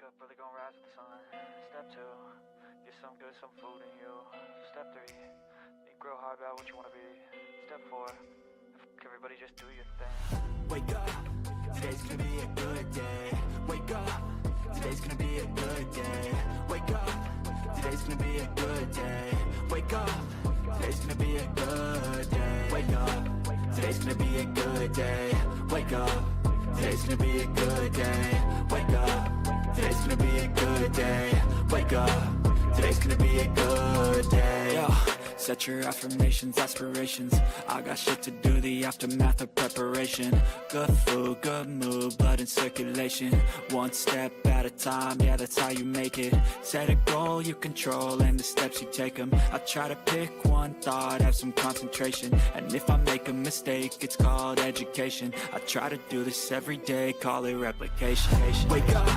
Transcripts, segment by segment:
up, brother, gonna rise with the sun. Step 2, get some good, some food in you. Step 3, think real hard about what you wanna be. Step 4, everybody just do your thing. Wake up, today's gonna be a good day. Wake up, today's gonna be a good day. Wake up, today's gonna be a good day. Wake up, today's gonna be a good day. Wake up, today's gonna be a good day. Wake up, today's gonna be a good day. Wake up, today's gonna be a good day. Wake up, today's gonna be a good day. Yo, set your affirmations, aspirations. I got shit to do, the aftermath of preparation. Good food, good mood, blood in circulation. One step at a time, yeah, that's how you make it. Set a goal you control and the steps you take them. I try to pick one thought, have some concentration. And if I make a mistake, it's called education. I try to do this every day, call it replication. Wake up,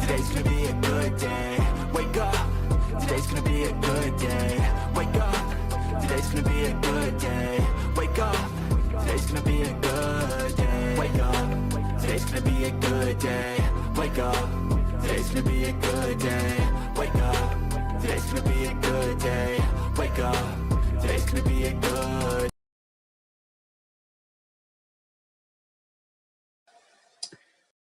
today's gonna be a good day. Wake up, today's gonna be a good day. Wake up, today's gonna be a good day. Wake up, today's gonna be a good day. Wake up, today's gonna be a good day. Wake up, today's gonna be a good day. Wake up, today's gonna be a good day. Wake up, today's gonna be a good.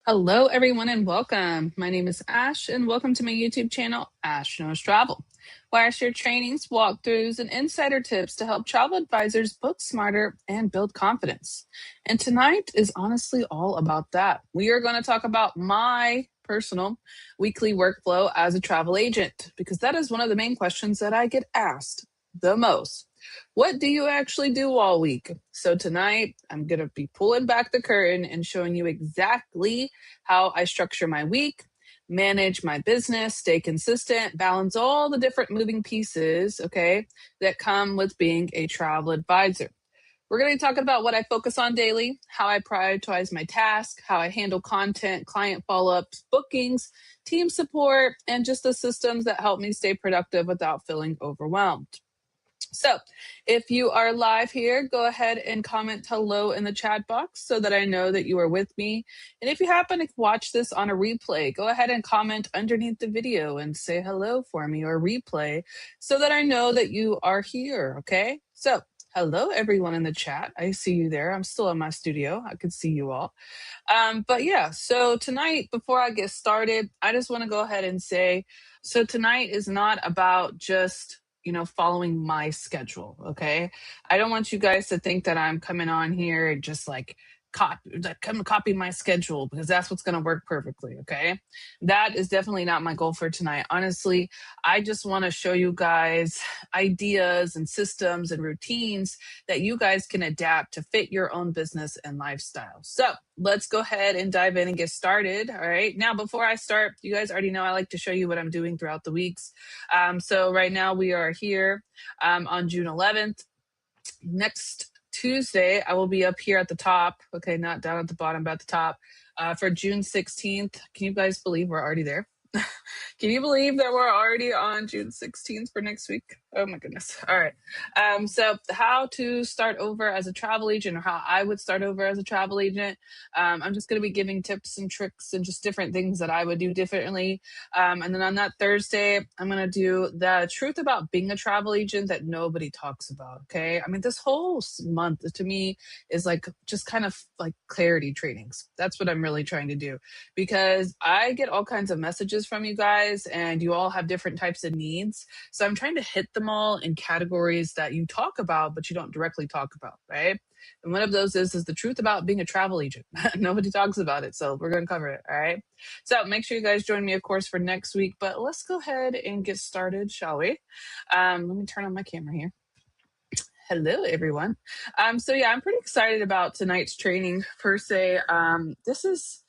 Hello, everyone, and welcome. My name is Ash, and welcome to my YouTube channel, Ash Knows Travel, where I share trainings, walkthroughs, and insider tips to help travel advisors book smarter and build confidence. And tonight is honestly all about that. We are going to talk about my personal weekly workflow as a travel agent, because that is one of the main questions that I get asked the most. What do you actually do all week? So tonight, I'm going to be pulling back the curtain and showing you exactly how I structure my week, manage my business, stay consistent, balance all the different moving pieces, okay, that come with being a travel advisor. We're going to be talking about what I focus on daily, how I prioritize my task, how I handle content, client follow-ups, bookings, team support, and just the systems that help me stay productive without feeling overwhelmed. So if you are live here, go ahead and comment hello in the chat box so that I know that you are with me. And if you happen to watch this on a replay, go ahead and comment underneath the video and say hello for me, or replay, so that I know that you are here, okay? So hello, everyone in the chat. I see you there. I'm still in my studio. I can see you all. But yeah, so tonight, before I get started, I just want to go ahead and say, so tonight is not about just following my schedule, okay? I don't want you guys to think that I'm coming on here and just copy my schedule, because that's what's going to work perfectly, okay? That is definitely not my goal for tonight. Honestly, I just want to show you guys ideas and systems and routines that you guys can adapt to fit your own business and lifestyle. So let's go ahead and dive in and get started. All right. Now, before I start, you guys already know I like to show you what I'm doing throughout the weeks. So right now we are here on June 11th. Next Tuesday, I will be up here at the top. Okay, not down at the bottom, but at the top for June 16th. Can you guys believe we're already there? Can you believe that we're already on June 16th for next week? Oh my goodness. All right. So how to start over as a travel agent, or how I would start over as a travel agent. I'm just going to be giving tips and tricks and just different things that I would do differently. And then on that Thursday, I'm going to do the truth about being a travel agent that nobody talks about. Okay. I mean, this whole month to me is like just kind of like clarity trainings. That's what I'm really trying to do, because I get all kinds of messages from you guys, and you all have different types of needs. So I'm trying to hit them all in categories that you talk about, but you don't directly talk about, right? And one of those is the truth about being a travel agent. Nobody talks about it, so we're going to cover it, all right? So make sure you guys join me, of course, for next week. But let's go ahead and get started, shall we? Let me turn on my camera here. Hello, everyone. So yeah, I'm pretty excited about tonight's training per se. This is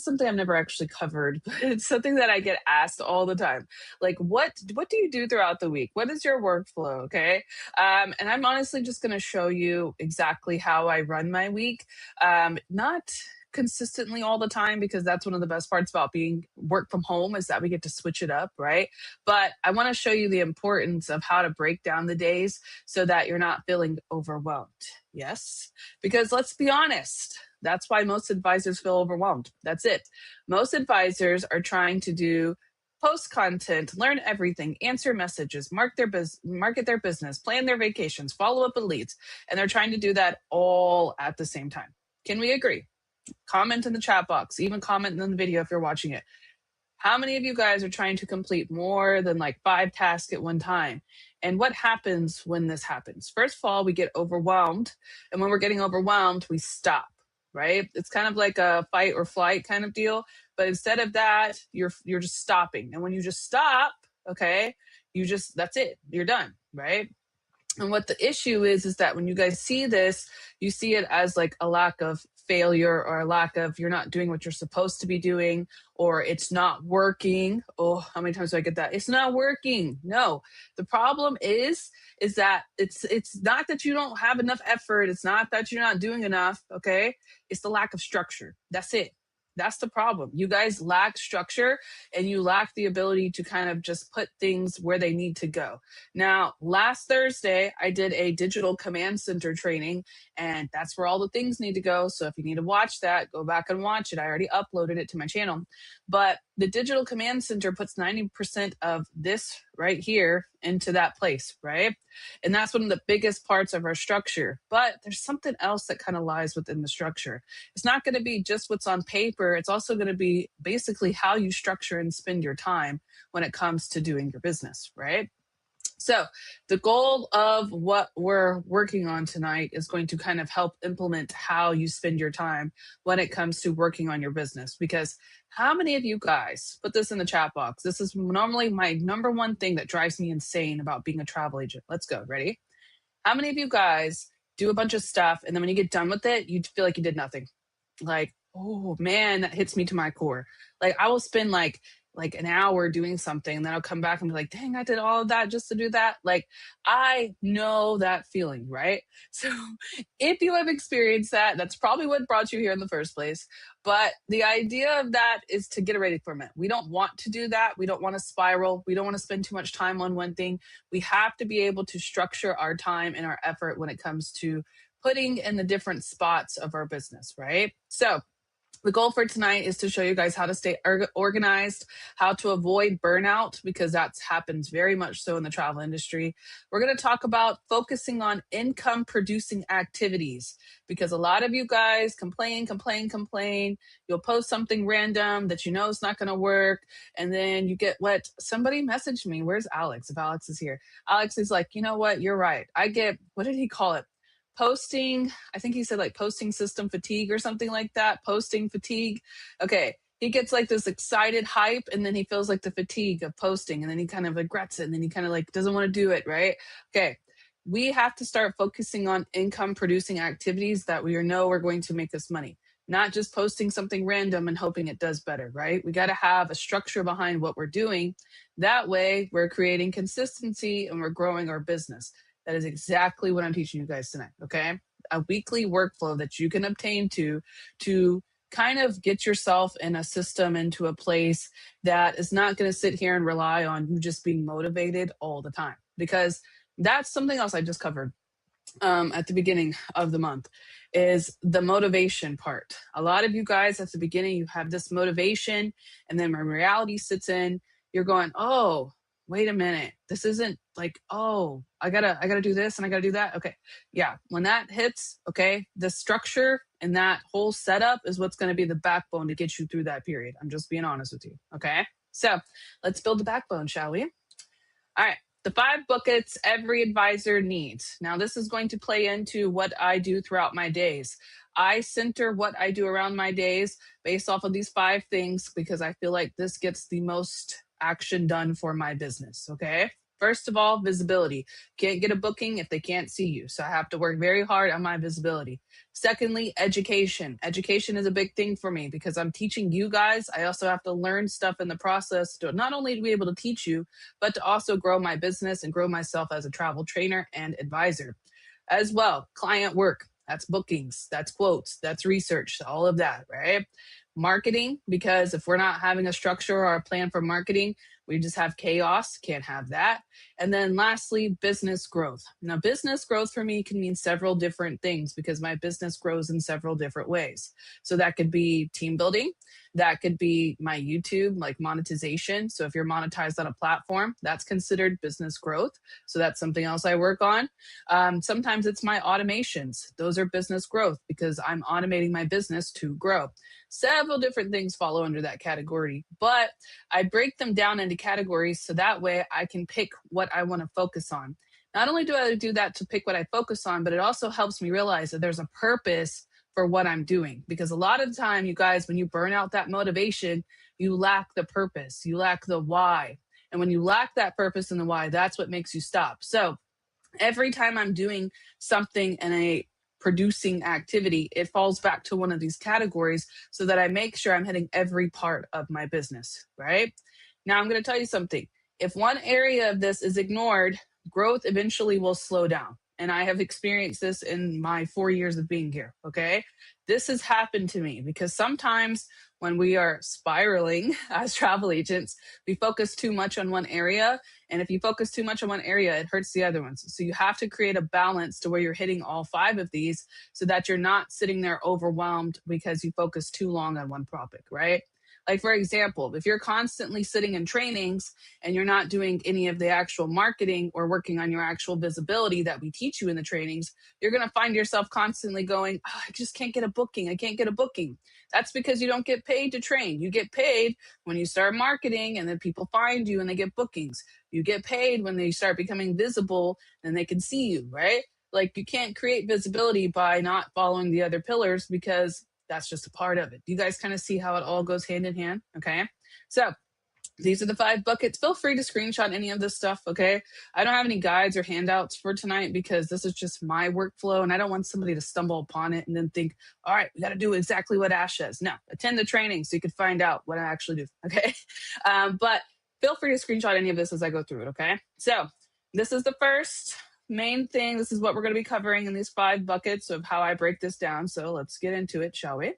something I've never actually covered, but it's something that I get asked all the time. Like, what do you do throughout the week? What is your workflow? Okay. And I'm honestly just going to show you exactly how I run my week. Not consistently all the time, because that's one of the best parts about being work from home, is that we get to switch it up, right? But I want to show you the importance of how to break down the days so that you're not feeling overwhelmed. Yes, because let's be honest, That's why most advisors feel overwhelmed. That's it. Most advisors are trying to do post content, learn everything, answer messages, market their business, plan their vacations, follow up with leads, and they're trying to do that all at the same time. Can we agree? Comment in the chat box, even comment in the video if you're watching it. How many of you guys are trying to complete more than like 5 tasks at one time? And what happens when this happens? First of all, we get overwhelmed. And when we're getting overwhelmed, we stop, right? It's kind of like a fight or flight kind of deal. But instead of that, you're just stopping. And when you just stop, okay, that's it. You're done, right? And what the issue is that when you guys see this, you see it as like a lack of failure or a lack of you're not doing what you're supposed to be doing or it's not working. Oh, how many times do I get that? It's not working. No, the problem is that it's not that you don't have enough effort. It's not that you're not doing enough. Okay. It's the lack of structure. That's it. That's the problem. You guys lack structure and you lack the ability to kind of just put things where they need to go. Now, last Thursday, I did a digital command center training, and that's where all the things need to go. So if you need to watch that, go back and watch it. I already uploaded it to my channel. But the digital command center puts 90% of this right here into that place, right? And that's one of the biggest parts of our structure. But there's something else that kind of lies within the structure. It's not going to be just what's on paper. It's also going to be basically how you structure and spend your time when it comes to doing your business, right? So the goal of what we're working on tonight is going to kind of help implement how you spend your time when it comes to working on your business. Because how many of you guys, put this in the chat box, this is normally my number one thing that drives me insane about being a travel agent. Let's go. Ready? How many of you guys do a bunch of stuff and then when you get done with it, you feel like you did nothing? Like, oh man, that hits me to my core. Like I will spend like an hour doing something and then I'll come back and be like, dang, I did all of that just to do that. Like I know that feeling, right? So if you have experienced that, that's probably what brought you here in the first place. But the idea of that is to get ready from it. We don't want to do that. We don't want to spiral. We don't want to spend too much time on one thing. We have to be able to structure our time and our effort when it comes to putting in the different spots of our business, right? So the goal for tonight is to show you guys how to stay organized, how to avoid burnout, because that happens very much so in the travel industry. We're going to talk about focusing on income producing activities, because a lot of you guys complain. You'll post something random that you know is not going to work. And then you get what? Somebody messaged me. Where's Alex? If Alex is here. Alex is like, you know what? You're right. I get, what did he call it? Posting, I think he said like posting system fatigue or something like that. Posting fatigue. Okay. He gets like this excited hype and then he feels like the fatigue of posting and then he kind of regrets it and then he kind of like doesn't want to do it, right? Okay. We have to start focusing on income producing activities that we know are going to make us money, not just posting something random and hoping it does better, right? We got to have a structure behind what we're doing. That way we're creating consistency and we're growing our business. That is exactly what I'm teaching you guys tonight, okay? A weekly workflow that you can obtain to kind of get yourself in a system, into a place that is not going to sit here and rely on you just being motivated all the time. Because that's something else I just covered at the beginning of the month, is the motivation part. A lot of you guys at the beginning, you have this motivation, and then when reality sits in, you're going, oh, wait a minute, this isn't like, oh, I gotta do this and I gotta do that. Okay. Yeah. When that hits, okay, the structure and that whole setup is what's going to be the backbone to get you through that period. I'm just being honest with you. Okay. So let's build the backbone, shall we? All right. The 5 buckets every advisor needs. Now, this is going to play into what I do throughout my days. I center what I do around my days based off of these 5 things because I feel like this gets the most action done for my business, okay? First of all, visibility. Can't get a booking if they can't see you. So I have to work very hard on my visibility. Secondly, education. Education is a big thing for me because I'm teaching you guys. I also have to learn stuff in the process to not only be able to teach you, but to also grow my business and grow myself as a travel trainer and advisor. As well, client work. That's bookings, that's quotes, that's research, all of that, right? marketing, because if we're not having a structure or a plan for marketing, we just have chaos. Can't have that. And then lastly, business growth. Now, business growth for me can mean several different things because my business grows in several different ways. So that could be team building. That could be my YouTube, like monetization. So if you're monetized on a platform, that's considered business growth. So that's something else I work on. Sometimes it's my automations. Those are business growth because I'm automating my business to grow. Several different things follow under that category, but I break them down into categories so that way I can pick what I want to focus on. Not only do I do that to pick what I focus on, but it also helps me realize that there's a purpose for what I'm doing. Because a lot of the time, you guys, when you burn out that motivation, you lack the purpose, you lack the why. And when you lack that purpose and the why, that's what makes you stop. So every time I'm doing something in a producing activity, it falls back to one of these categories so that I make sure I'm hitting every part of my business, right? Now, I'm going to tell you something. If one area of this is ignored, growth eventually will slow down. And I have experienced this in my 4 years of being here, okay? This has happened to me because sometimes when we are spiraling as travel agents, we focus too much on one area. And if you focus too much on one area, it hurts the other ones. So you have to create a balance to where you're hitting all 5 of these so that you're not sitting there overwhelmed because you focus too long on one topic, right? Like, for example, if you're constantly sitting in trainings and you're not doing any of the actual marketing or working on your actual visibility that we teach you in the trainings, you're going to find yourself constantly going, oh, I just can't get a booking. I can't get a booking. That's because you don't get paid to train. You get paid when you start marketing and then people find you and they get bookings. You get paid when they start becoming visible and they can see you, right? Like, you can't create visibility by not following the other pillars because that's just a part of it. You guys kind of see how it all goes hand in hand, okay? So these are the 5 buckets. Feel free to screenshot any of this stuff, okay? I don't have any guides or handouts for tonight because this is just my workflow and I don't want somebody to stumble upon it and then think, all right, we got to do exactly what Ash says. No, attend the training so you can find out what I actually do, okay? But feel free to screenshot any of this as I go through it, okay? So this is the first main thing. This is what we're going to be covering in these 5 buckets of how I break this down. So let's get into it, shall we?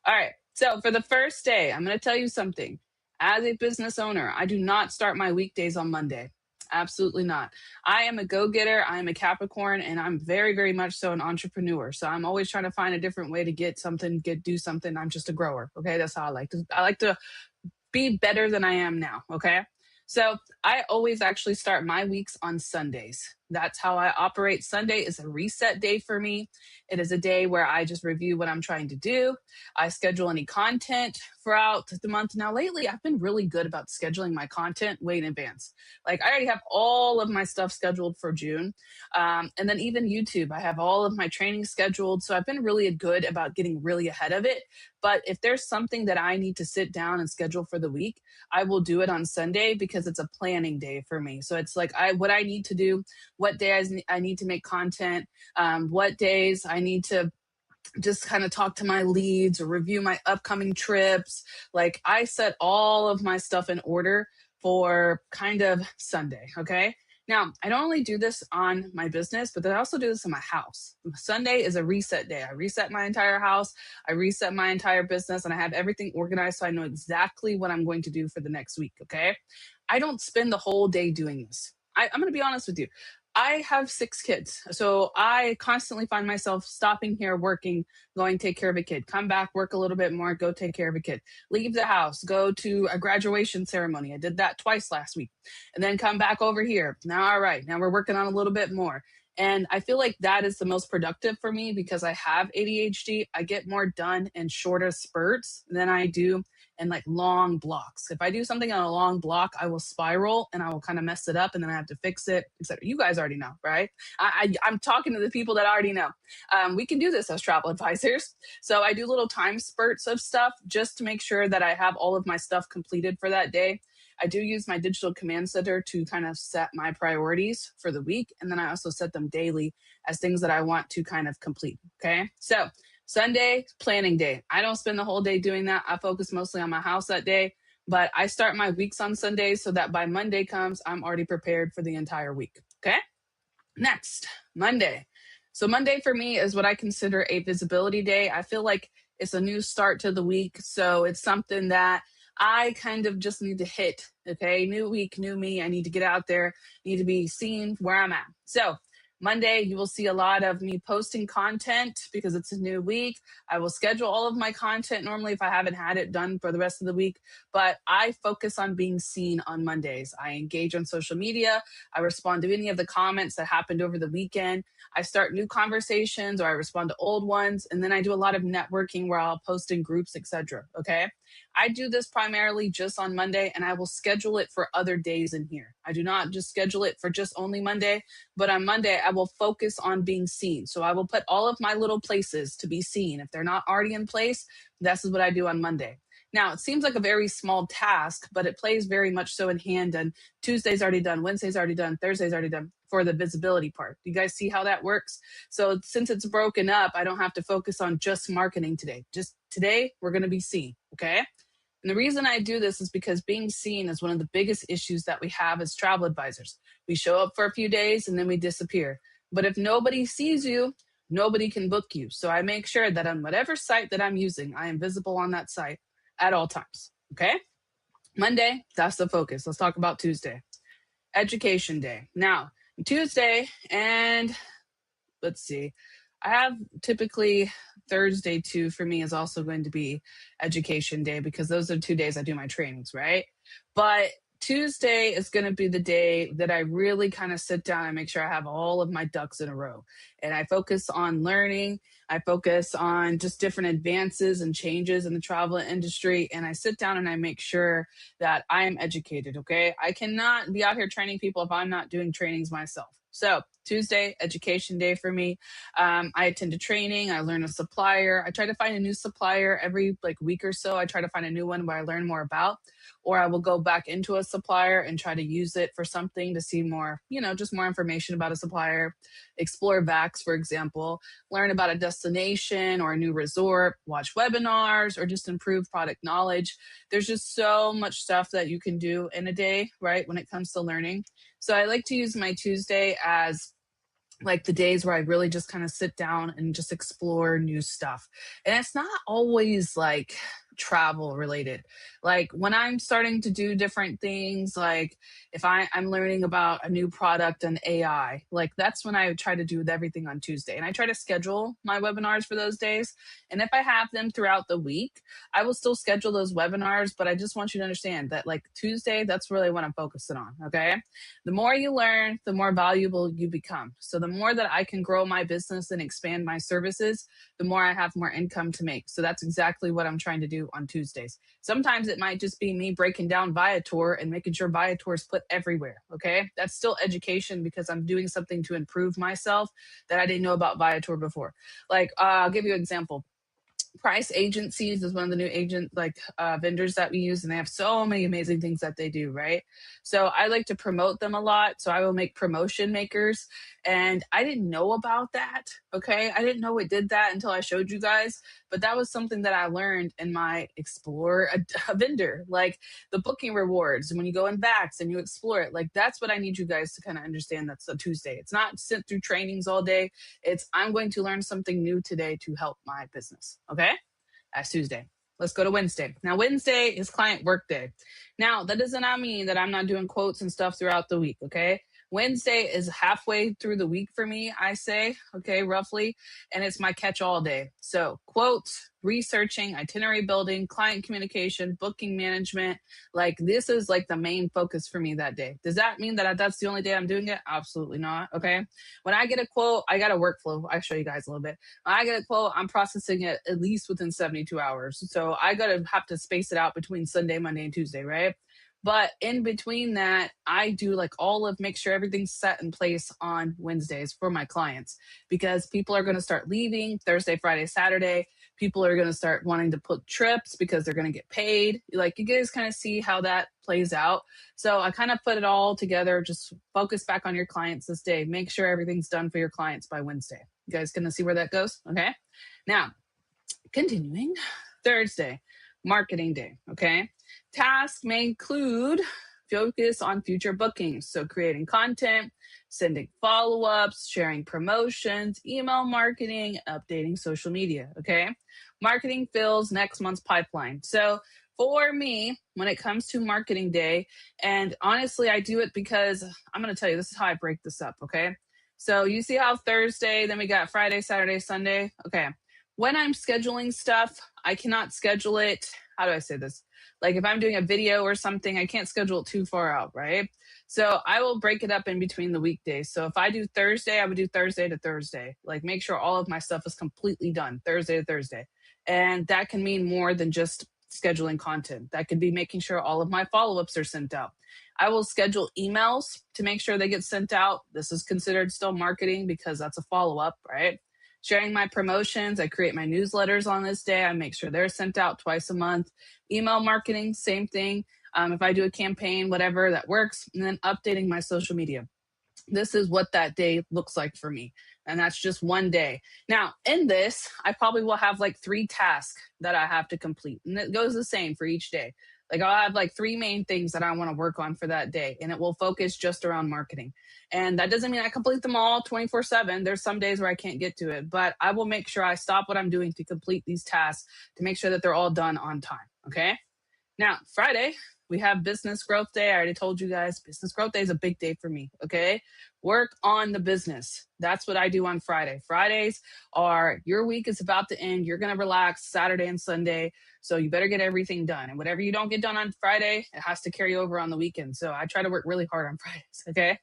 All right. So for the first day, I'm going to tell you something. As a business owner, I do not start my weekdays on Monday. Absolutely not. I am a go-getter. I am a Capricorn, and I'm very, very much so an entrepreneur. So I'm always trying to find a different way to get something, do something. I'm just a grower. Okay. That's how I like to be better than I am now. Okay. So I always actually start my weeks on Sundays. That's how I operate. Sunday is a reset day for me. It is a day where I just review what I'm trying to do. I schedule any content throughout the month. Now, lately, I've been really good about scheduling my content way in advance. Like, I already have all of my stuff scheduled for June. And then even YouTube, I have all of my training scheduled. So I've been really good about getting really ahead of it. But if there's something that I need to sit down and schedule for the week, I will do it on Sunday because it's a planning day for me. So it's like what I need to do, what days I need to make content, what days I need to just kind of talk to my leads or review my upcoming trips. Like, I set all of my stuff in order for kind of Sunday. Okay. Now, I don't only do this on my business, but I also do this in my house. Sunday is a reset day. I reset my entire house. I reset my entire business and I have everything organized so I know exactly what I'm going to do for the next week. Okay. I don't spend the whole day doing this. I'm going to be honest with you. I have 6 kids. So I constantly find myself stopping here, working, going take care of a kid, come back, work a little bit more, go take care of a kid, leave the house, go to a graduation ceremony. I did that twice last week and then come back over here. Now, all right, now we're working on a little bit more. And I feel like that is the most productive for me because I have ADHD. I get more done in shorter spurts than I do in like long blocks. If I do something on a long block, I will spiral and I will kind of mess it up and then I have to fix it, etc. You guys already know, right? I'm talking to the people that already know. We can do this as travel advisors. So I do little time spurts of stuff just to make sure that I have all of my stuff completed for that day. I do use my digital command center to kind of set my priorities for the week. And then I also set them daily as things that I want to kind of complete. Okay. So Sunday, planning day. I don't spend the whole day doing that. I focus mostly on my house that day, but I start my weeks on Sundays so that by Monday comes, I'm already prepared for the entire week. Okay. Next, Monday. So Monday for me is what I consider a visibility day. I feel like It's a new start to the week. So it's something that I kind of just need to hit. Okay. New week, new me. I need to get out there, need to be seen where I'm at. So Monday, you will see a lot of me posting content because it's a new week. I will schedule all of my content normally if I haven't had it done for the rest of the week, but I focus on being seen on Mondays. I engage on social media. I respond to any of the comments that happened over the weekend. I start new conversations or I respond to old ones. And then I do a lot of networking where I'll post in groups, etc. Okay. I do this primarily just on Monday and I will schedule it for other days in here. I do not just schedule it for just only Monday, but on Monday I will focus on being seen. So I will put all of my little places to be seen. If they're not already in place, this is what I do on Monday. Now, it seems like a very small task, but it plays very much so in hand. And Tuesday's already done, Wednesday's already done, Thursday's already done for the visibility part. You guys see how that works? So since it's broken up, I don't have to focus on just marketing today. Just today, we're going to be seen, okay? And the reason I do this is because being seen is one of the biggest issues that we have as travel advisors. We show up for a few days and then we disappear. But if nobody sees you, nobody can book you. So I make sure that on whatever site that I'm using, I am visible on that site at all times. Okay? Monday, that's the focus. Let's talk about Tuesday. Education Day. Now, Tuesday and let's see. I have typically Thursday too for me is also going to be Education Day because those are 2 days I do my trainings, right? But Tuesday is going to be the day that I really kind of sit down and make sure I have all of my ducks in a row. And I focus on learning. I focus on just different advances and changes in the travel industry. And I sit down and I make sure that I am educated, okay? I cannot be out here training people if I'm not doing trainings myself. So Tuesday, Education Day for me. I attend a training. I learn a supplier. I try to find a new supplier every week or so. I try to find a new one where I learn more about, or I will go back into a supplier and try to use it for something to see more, just more information about a supplier, explore VAX, for example, learn about a destination or a new resort, watch webinars, or just improve product knowledge. There's just so much stuff that you can do in a day, right, when it comes to learning. So I like to use my Tuesday as the days where I really just kind of sit down and just explore new stuff. And it's not always travel related. When I'm starting to do different things, if I'm learning about a new product and AI, that's when I try to do everything on Tuesday. And I try to schedule my webinars for those days. And if I have them throughout the week, I will still schedule those webinars. But I just want you to understand that Tuesday, that's really what I'm focusing on. Okay. The more you learn, the more valuable you become. So the more that I can grow my business and expand my services, the more I have more income to make. So that's exactly what I'm trying to do on Tuesdays. Sometimes it might just be me breaking down Viator and making sure Viator is put everywhere. Okay. That's still education because I'm doing something to improve myself that I didn't know about Viator before. I'll give you an example. Price Agencies is one of the new vendors that we use, and they have so many amazing things that they do, right? So I like to promote them a lot. So I will make promotion makers, and I didn't know about that. Okay, I didn't know it did that until I showed you guys. But that was something that I learned in my explore a vendor, the booking rewards. And when you go in VAX and you explore it, that's what I need you guys to kind of understand. That's a Tuesday. It's not sit through trainings all day. It's I'm going to learn something new today to help my business. Okay. That's Tuesday. Let's go to Wednesday. Now, Wednesday is client work day. Now, that does not mean that I'm not doing quotes and stuff throughout the week, okay? Wednesday is halfway through the week for me, I say, okay, roughly, and it's my catch-all day. So quotes, researching, itinerary building, client communication, booking management, this is the main focus for me that day. Does that mean that that's the only day I'm doing it? Absolutely not, okay? When I get a quote, I got a workflow. I'll show you guys a little bit. When I get a quote, I'm processing it at least within 72 hours. So I have to space it out between Sunday, Monday, and Tuesday, right? But in between that, I do make sure everything's set in place on Wednesdays for my clients because people are going to start leaving Thursday, Friday, Saturday. People are going to start wanting to book trips because they're going to get paid. You guys kind of see how that plays out. So I kind of put it all together. Just focus back on your clients this day. Make sure everything's done for your clients by Wednesday. You guys going to see where that goes? Okay. Now, continuing, Thursday, marketing day. Okay. Tasks may include focus on future bookings. So creating content, sending follow-ups, sharing promotions, email marketing, updating social media. Okay. marketing fills next month's pipeline. So for me, when it comes to marketing day, and honestly, I do it because I'm going to tell you, this is how I break this up. Okay. So you see how Thursday, then we got Friday, Saturday, Sunday. Okay. When I'm scheduling stuff, I cannot schedule it. How do I say this? Like if I'm doing a video or something, I can't schedule it too far out, right? So I will break it up in between the weekdays. So if I do Thursday, I would do Thursday to Thursday. Like make sure all of my stuff is completely done Thursday to Thursday. And that can mean more than just scheduling content. That could be making sure all of my follow-ups are sent out. I will schedule emails to make sure they get sent out. This is considered still marketing because that's a follow-up, right? Sharing my promotions. I create my newsletters on this day. I make sure they're sent out twice a month. Email marketing, same thing. If I do a campaign, whatever that works, and then updating my social media. This is what that day looks like for me. And that's just one day. Now, in this, I probably will have like 3 tasks that I have to complete. And it goes the same for each day. Like I'll have like 3 main things that I want to work on for that day. And it will focus just around marketing. And that doesn't mean I complete them all 24/7. There's some days where I can't get to it. But I will make sure I stop what I'm doing to complete these tasks to make sure that they're all done on time. Okay. Now, Friday, we have business growth day. I already told you guys, business growth day is a big day for me. Okay. Work on the business. That's what I do on Friday. Fridays are your week is about to end. You're going to relax Saturday and Sunday. So you better get everything done. And whatever you don't get done on Friday, it has to carry over on the weekend. So I try to work really hard on Fridays. Okay.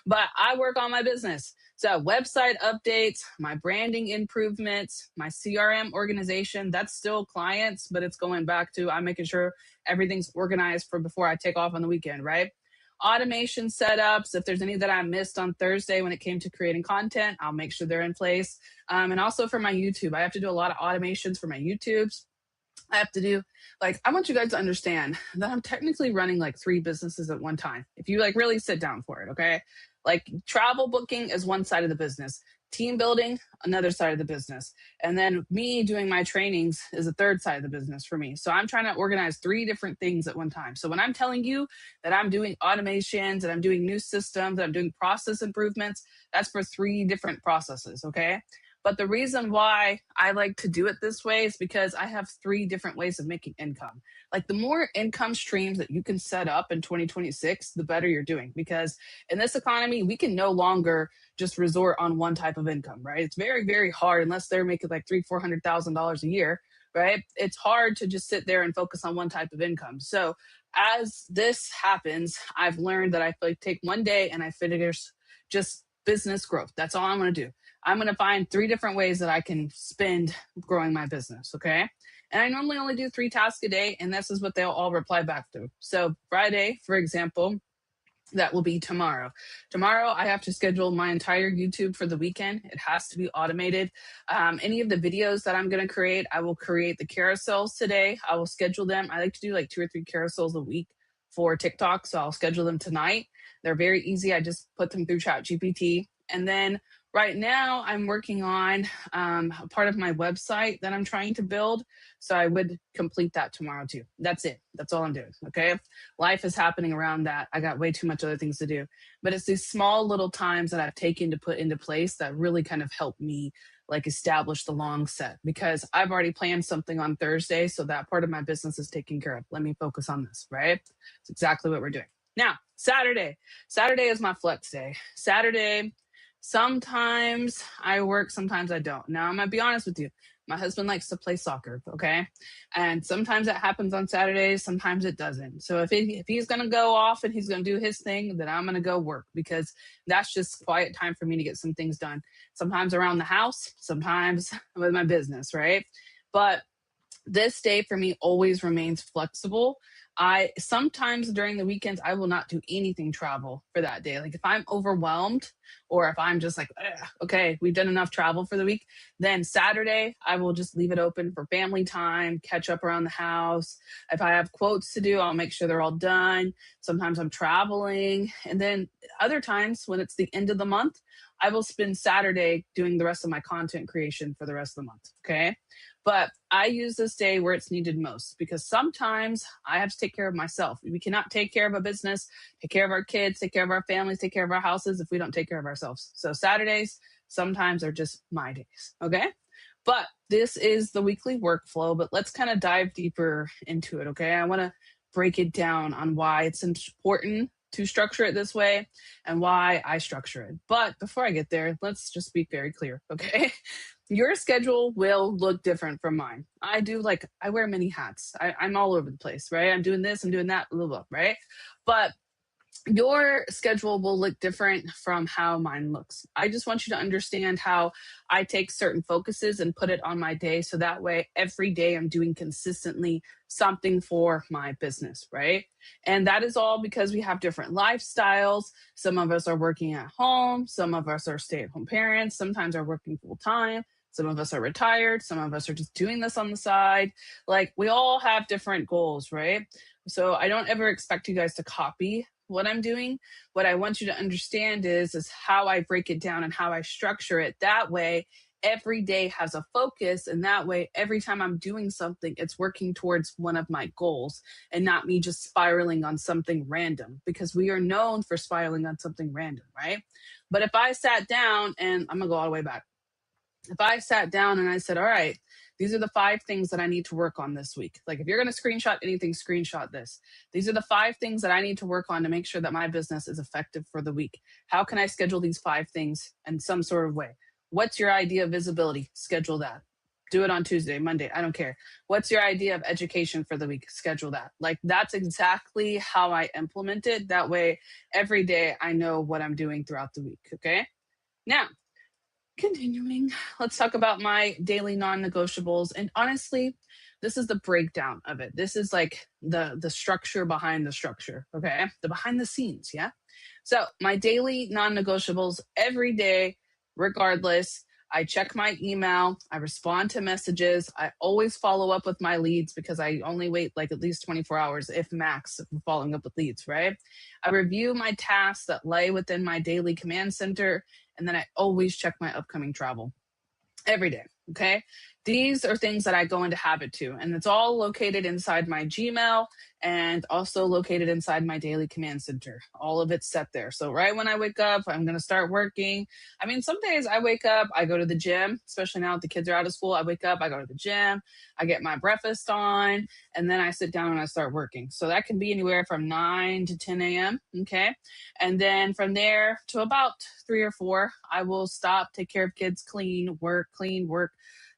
But I work on my business. So website updates, my branding improvements, my CRM organization, that's still clients, but it's going back to I'm making sure everything's organized for before I take off on the weekend, right? Automation setups, if there's any that I missed on Thursday when it came to creating content, I'll make sure they're in place. And also for my YouTube, I have to do a lot of automations for my YouTubes. I have to do I want you guys to understand that I'm technically running like 3 businesses at one time. If you like really sit down for it, okay? Like travel booking is one side of the business, team building, another side of the business. And then me doing my trainings is a third side of the business for me. So I'm trying to organize 3 different things at one time. So when I'm telling you that I'm doing automations and I'm doing new systems, and I'm doing process improvements, that's for 3 different processes, okay? But the reason why I like to do it this way is because I have 3 different ways of making income. Like the more income streams that you can set up in 2026, the better you're doing. Because in this economy, we can no longer just resort on one type of income, right? It's very, very hard unless they're making like $300,000-$400,000 a year, right? It's hard to just sit there and focus on one type of income. So as this happens, I've learned that I take one day and I finish just business growth. That's all I'm going to do. I'm going to find 3 different ways that I can spend growing my business. Okay. And I normally only do 3 tasks a day, and this is what they'll all reply back to. So Friday, for example, that will be tomorrow. Tomorrow, I have to schedule my entire YouTube for the weekend. It has to be automated. Any of the videos that I'm going to create, I will create the carousels today. I will schedule them. I like to do like 2 or 3 carousels a week for TikTok. So I'll schedule them tonight. They're very easy. I just put them through ChatGPT. And then right now I'm working on a part of my website that I'm trying to build. So I would complete that tomorrow too. That's it. That's all I'm doing. Okay. Life is happening around that. I got way too much other things to do, but it's these small little times that I've taken to put into place that really kind of help me like establish the long set, because I've already planned something on Thursday. So that part of my business is taken care of. Let me focus on this, right? It's exactly what we're doing. Now, Saturday is my flex day. Saturday, sometimes I work, sometimes I don't. Now, I'm going to be honest with you. My husband likes to play soccer, okay? And sometimes it happens on Saturdays, sometimes it doesn't. So if he's going to go off and he's going to do his thing, then I'm going to go work, because that's just quiet time for me to get some things done. Sometimes around the house, sometimes with my business, right? But this day for me always remains flexible. I sometimes during the weekends, I will not do anything travel for that day. Like if I'm overwhelmed, or if I'm just like, okay, we've done enough travel for the week, then Saturday, I will just leave it open for family time, catch up around the house. If I have quotes to do, I'll make sure they're all done. Sometimes I'm traveling. And then other times when it's the end of the month, I will spend Saturday doing the rest of my content creation for the rest of the month. Okay. But I use this day where it's needed most, because sometimes I have to take care of myself. We cannot take care of a business, take care of our kids, take care of our families, take care of our houses if we don't take care of ourselves. So Saturdays sometimes are just my days. Okay. But this is the weekly workflow, but let's kind of dive deeper into it, okay? I want to break it down on why it's important to structure it this way and why I structure it. But before I get there, let's just be very clear, okay? Your schedule will look different from mine. I wear many hats. I'm all over the place, right? I'm doing this, I'm doing that, blah, blah, right? But your schedule will look different from how mine looks. I just want you to understand how I take certain focuses and put it on my day. So that way, every day I'm doing consistently something for my business, right? And that is all because we have different lifestyles. Some of us are working at home. Some of us are stay at home parents. Sometimes are working full time. Some of us are retired. Some of us are just doing this on the side. Like we all have different goals, right? So I don't ever expect you guys to copy what I'm doing. What I want you to understand is how I break it down and how I structure it. That way, every day has a focus. And that way, every time I'm doing something, it's working towards one of my goals and not me just spiraling on something random, because we are known for spiraling on something random, right? But if I sat down, and I'm going to go all the way back. If I sat down and I said, all right, these are the 5 things that I need to work on this week. Like if you're going to screenshot anything, screenshot this. These are the 5 things that I need to work on to make sure that my business is effective for the week. How can I schedule these 5 things in some sort of way? What's your idea of visibility? Schedule that. Do it on Tuesday, Monday, I don't care. What's your idea of education for the week? Schedule that. Like that's exactly how I implement it. That way, every day I know what I'm doing throughout the week, okay? Now, continuing, let's talk about my daily non-negotiables. And honestly, this is the breakdown of it. This is like the structure behind the structure, okay? The behind the scenes, yeah? So my daily non-negotiables every day, regardless, I check my email, I respond to messages, I always follow up with my leads because I only wait like at least 24 hours, if max, for following up with leads, right? I review my tasks that lay within my daily command center, and then I always check my upcoming travel every day. Okay. These are things that I go into habit to, and it's all located inside my Gmail and also located inside my daily command center. All of it's set there. So right when I wake up, I'm going to start working. I mean, some days I wake up, I go to the gym, especially now that the kids are out of school. I wake up, I go to the gym, I get my breakfast on, and then I sit down and I start working. So that can be anywhere from 9 to 10 a.m. Okay. And then from there to about 3 or 4, I will stop, take care of kids, clean, work,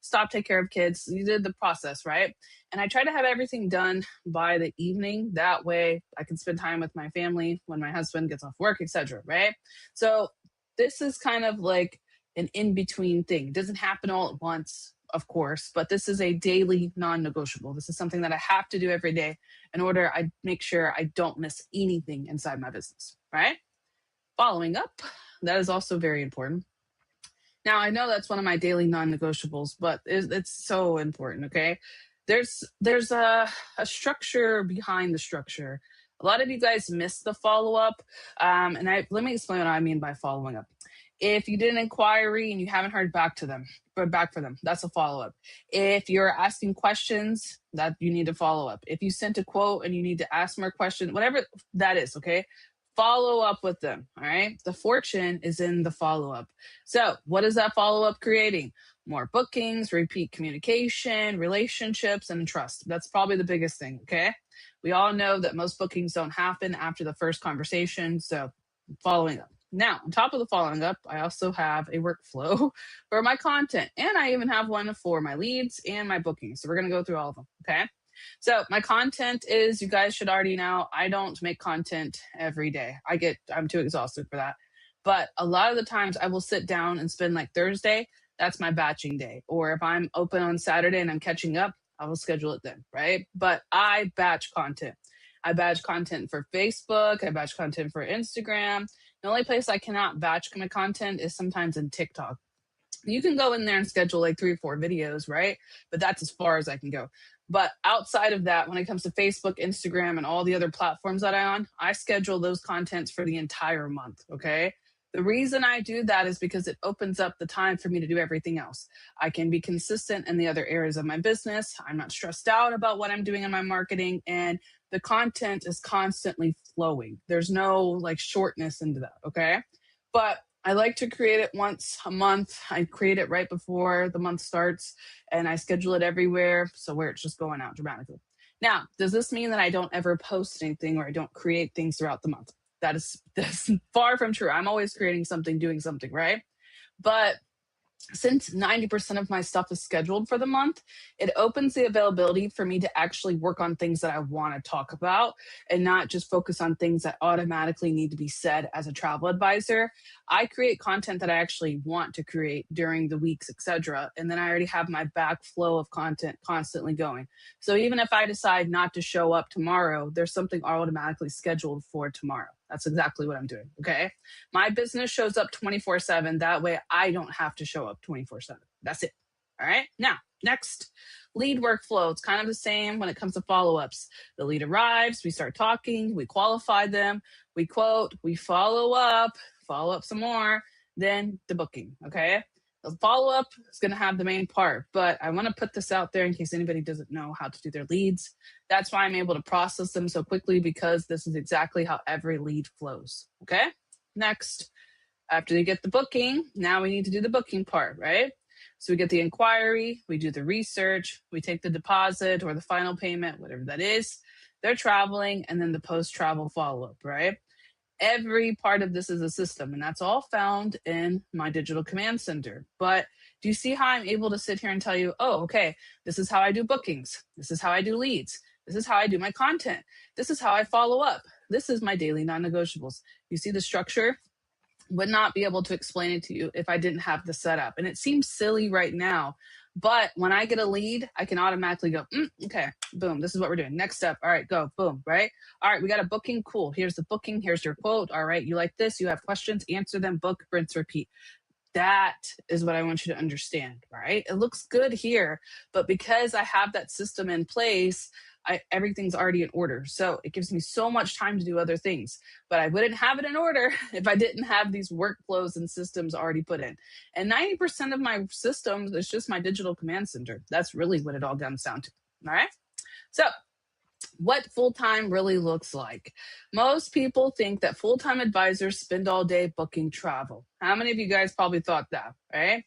stop, take care of kids. You did the process, right? And I try to have everything done by the evening. That way I can spend time with my family when my husband gets off work, etc. Right? So this is kind of like an in-between thing. It doesn't happen all at once, of course, but this is a daily non-negotiable. This is something that I have to do every day in order I make sure I don't miss anything inside my business, right? Following up, that is also very important. Now, I know that's one of my daily non-negotiables, but it's so important, okay? There's a structure behind the structure. A lot of you guys miss the follow-up, and let me explain what I mean by following up. If you did an inquiry and you haven't heard back from them, that's a follow-up. If you're asking questions, that you need to follow up. If you sent a quote and you need to ask more questions, whatever that is, okay? Follow up with them, all right? The fortune is in the follow-up. So what is that follow-up creating? More bookings, repeat communication, relationships, and trust. That's probably the biggest thing, okay? We all know that most bookings don't happen after the first conversation, so following up. Now, on top of the following up, I also have a workflow for my content, and I even have one for my leads and my bookings. So we're going to go through all of them, okay? So my content is, you guys should already know, I don't make content every day. I'm too exhausted for that. But a lot of the times I will sit down and spend like Thursday, that's my batching day. Or if I'm open on Saturday and I'm catching up, I will schedule it then, right? But I batch content. I batch content for Facebook. I batch content for Instagram. The only place I cannot batch my content is sometimes in TikTok. You can go in there and schedule like 3 or 4 videos, right? But that's as far as I can go. But outside of that, when it comes to Facebook, Instagram, and all the other platforms that I'm on, I schedule those contents for the entire month, okay? The reason I do that is because it opens up the time for me to do everything else. I can be consistent in the other areas of my business. I'm not stressed out about what I'm doing in my marketing, and the content is constantly flowing. There's no like shortness into that, okay? But I like to create it once a month. I create it right before the month starts and I schedule it everywhere. So where it's just going out dramatically. Now, does this mean that I don't ever post anything or I don't create things throughout the month? That's far from true. I'm always creating something, doing something, right? But since 90% of my stuff is scheduled for the month, it opens the availability for me to actually work on things that I want to talk about and not just focus on things that automatically need to be said as a travel advisor. I create content that I actually want to create during the weeks, etc. And then I already have my backflow of content constantly going. So even if I decide not to show up tomorrow, there's something automatically scheduled for tomorrow. That's exactly what I'm doing. Okay. My business shows up 24/7. That way I don't have to show up 24/7. That's it. All right. Now, next, lead workflow. It's kind of the same when it comes to follow ups. The lead arrives, we start talking, we qualify them, we quote, we follow up some more, then the booking. Okay. The follow up is going to have the main part, but I want to put this out there in case anybody doesn't know how to do their leads. That's why I'm able to process them so quickly because this is exactly how every lead flows. Okay. Next, after you get the booking, now we need to do the booking part, right? So we get the inquiry, we do the research, we take the deposit or the final payment, whatever that is. They're traveling, and then the post-travel follow-up, right? Every part of this is a system, and that's all found in my digital command center. But do you see how I'm able to sit here and tell you, oh, okay, this is how I do bookings. This is how I do leads. This is how I do my content. This is how I follow up. This is my daily non-negotiables. You see the structure? Would not be able to explain it to you if I didn't have the setup. And it seems silly right now, but when I get a lead, I can automatically go, okay, boom, this is what we're doing. Next step, all right, go, boom, right? All right, we got a booking, cool. Here's the booking, here's your quote. All right, you like this, you have questions, answer them, book, rinse, repeat. That is what I want you to understand, right? It looks good here, but because I have that system in place, everything's already in order. So it gives me so much time to do other things, but I wouldn't have it in order if I didn't have these workflows and systems already put in. And 90% of my systems is just my digital command center. That's really what it all comes down to. All right. So what full-time really looks like. Most people think that full-time advisors spend all day booking travel. How many of you guys probably thought that, right?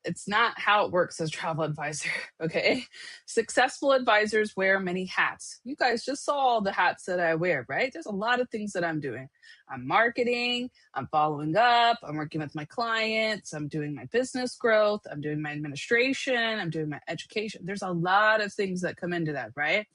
It's not how it works as a travel advisor, okay? Successful advisors wear many hats. You guys just saw all the hats that I wear, right? There's a lot of things that I'm doing. I'm marketing, I'm following up, I'm working with my clients, I'm doing my business growth, I'm doing my administration, I'm doing my education. There's a lot of things that come into that, right?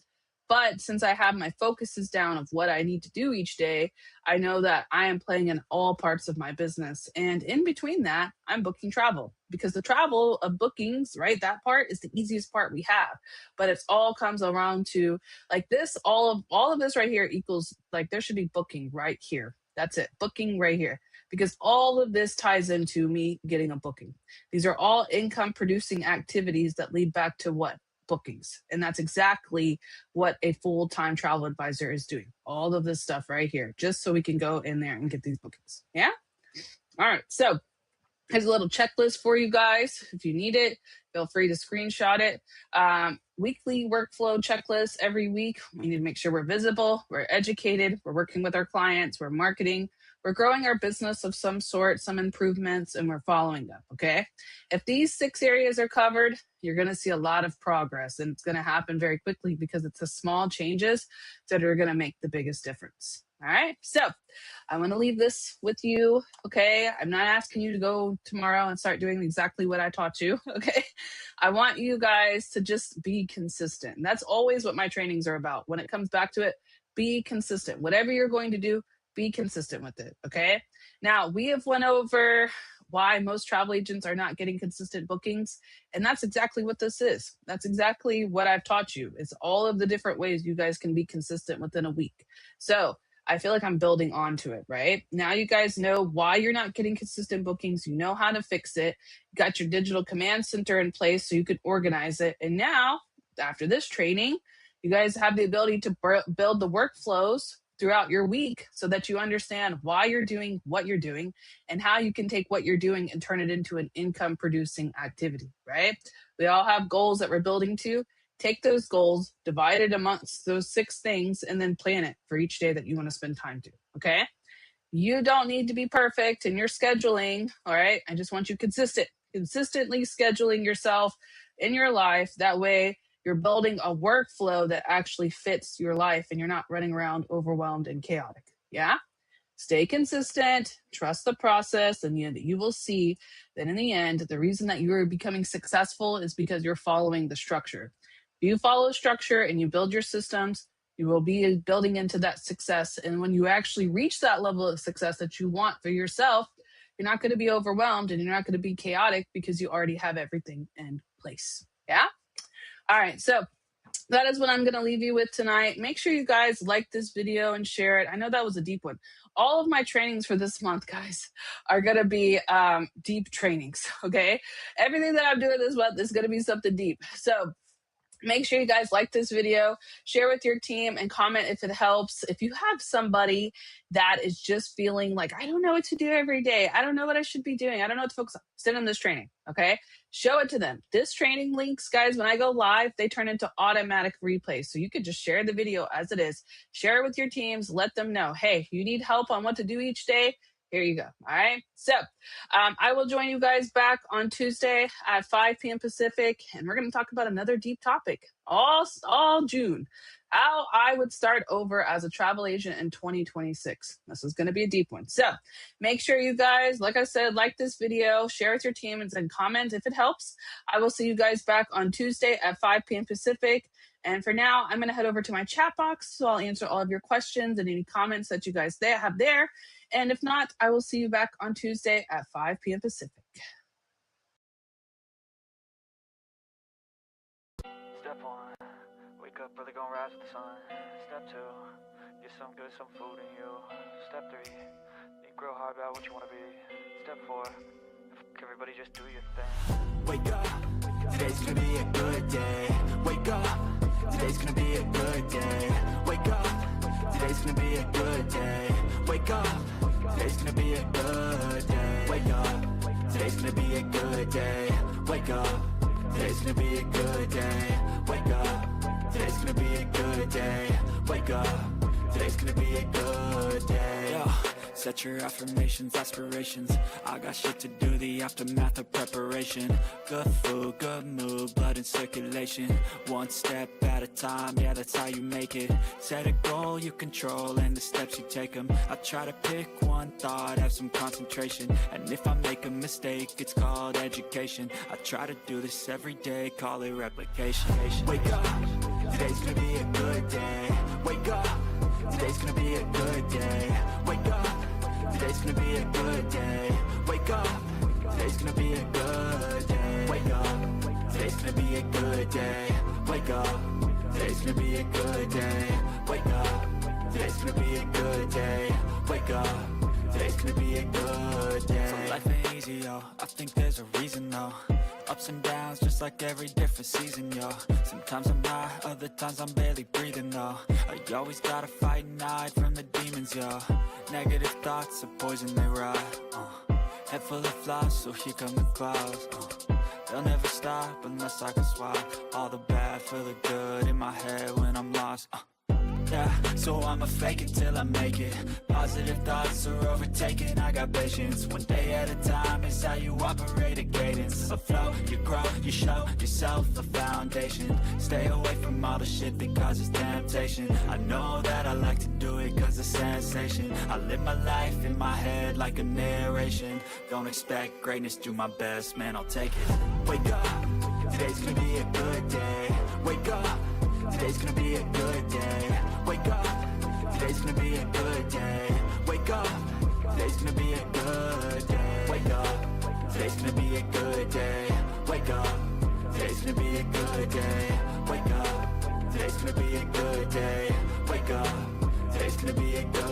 But since I have my focuses down of what I need to do each day, I know that I am playing in all parts of my business. And in between that, I'm booking travel because the travel of bookings, right? That part is the easiest part we have. But it's all comes around to like this, all of this right here equals like there should be booking right here. That's it. Booking right here. Because all of this ties into me getting a booking. These are all income producing activities that lead back to what? Bookings. And that's exactly what a full-time travel advisor is doing. All of this stuff right here, just so we can go in there and get these bookings. Yeah? All right. So here's a little checklist for you guys. If you need it, feel free to screenshot it. Weekly workflow checklist every week. We need to make sure we're visible, we're educated, we're working with our clients, we're marketing, we're growing our business of some sort, some improvements, and we're following up, okay? If these 6 areas are covered, you're going to see a lot of progress, and it's going to happen very quickly because it's the small changes that are going to make the biggest difference. All right, so I want to leave this with you, okay? I'm not asking you to go tomorrow and start doing exactly what I taught you, okay? I want you guys to just be consistent. And that's always what my trainings are about. When it comes back to it, be consistent. Whatever you're going to do, be consistent with it, okay? Now, we have went over why most travel agents are not getting consistent bookings, and that's exactly what this is. That's exactly what I've taught you. It's all of the different ways you guys can be consistent within a week. So I feel like I'm building onto it, right? Now you guys know why you're not getting consistent bookings. You know how to fix it. You got your digital command center in place so you can organize it. And now, after this training, you guys have the ability to build the workflows throughout your week so that you understand why you're doing what you're doing and how you can take what you're doing and turn it into an income producing activity, right? We all have goals that we're building to. Take those goals, divide it amongst those 6 things, and then plan it for each day that you want to spend time to, okay? You don't need to be perfect in your scheduling, all right? I just want you consistently scheduling yourself in your life. That way you're building a workflow that actually fits your life and you're not running around overwhelmed and chaotic. Yeah? Stay consistent, trust the process, and you will see that in the end, the reason that you're becoming successful is because you're following the structure. If you follow structure and you build your systems, you will be building into that success. And when you actually reach that level of success that you want for yourself, you're not going to be overwhelmed and you're not going to be chaotic because you already have everything in place. Yeah? All right. So that is what I'm going to leave you with tonight. Make sure you guys like this video and share it. I know that was a deep one. All of my trainings for this month, guys, are going to be deep trainings, okay? Everything that I'm doing this month is going to be something deep. So make sure you guys like this video, share with your team, and comment if it helps. If you have somebody that is just feeling like, I don't know what to do every day, I don't know what I should be doing, I don't know what to focus on, send them this training, okay? Show it to them. This training links, guys, when I go live, they turn into automatic replays. So you could just share the video as it is, share it with your teams, let them know, hey, you need help on what to do each day, here you go. All right. So I will join you guys back on Tuesday at 5 p.m. Pacific, and we're going to talk about another deep topic all June. How I would start over as a travel agent in 2026. This is going to be a deep one. So make sure you guys, like I said, like this video, share with your team, and comment if it helps. I will see you guys back on Tuesday at 5 p.m. Pacific. And for now, I'm going to head over to my chat box, so I'll answer all of your questions and any comments that you guys have there. And if not, I will see you back on Tuesday at 5 p.m. Pacific. Step 1, wake up early, gonna rise with the sun. Step 2, get some good, some food in you. Step 3, think real hard about what you wanna be. Step 4, everybody just do your thing. Wake up, today's gonna be a good day. Wake up, today's gonna be a good day. Wake up, today's gonna be a good day. Wake up, today's gonna be a good day. Wake up, today's gonna be a good day. Wake up, today's gonna be a good day. Wake up, today's gonna be a good day. Wake up, today's gonna be a good day. Yo. Set your affirmations, aspirations. I got shit to do, the aftermath of preparation. Good food, good mood, blood in circulation. One step at a time, yeah, that's how you make it. Set a goal you control and the steps you take them. I try to pick one thought, have some concentration. And if I make a mistake, it's called education. I try to do this every day, call it replication. Wake up, today's gonna be a good day. Wake up, today's gonna be a good day. Wake up, today's gonna be a good day. Wake up, today's gonna be a good day. Wake up, today's gonna be a good day. Wake up, today's gonna be a good day. Wake up, today's gonna be a good day. Wake up, today's gonna be a good day. So life ain't easy, yo, I think there's a reason, though. Ups and downs, just like every different season, yo. Sometimes I'm high, other times I'm barely breathing, though. I always gotta fight and hide from the demons, yo. Negative thoughts are poison, they rot. Head full of flies, so here come the clouds. They'll never stop unless I can swap all the bad for the good in my head when I'm lost. Yeah, so I'ma fake it till I make it. Positive thoughts are overtaken, I got patience. One day at a time is how you operate a cadence. A flow, you grow, you show yourself a foundation. Stay away from all the shit that causes temptation. I know that I like to do it cause it's sensation. I live my life in my head like a narration. Don't expect greatness, do my best, man, I'll take it. Wake up, today's gonna be a good day. Wake up, today's gonna be a good day. Wake up, today's gonna be a good day. Wake up, today's gonna be a good day. Wake up, today's gonna be a good day. Wake up, today's gonna be a good day. Wake up, today's gonna be a good day. Wake up, today's gonna be a good day.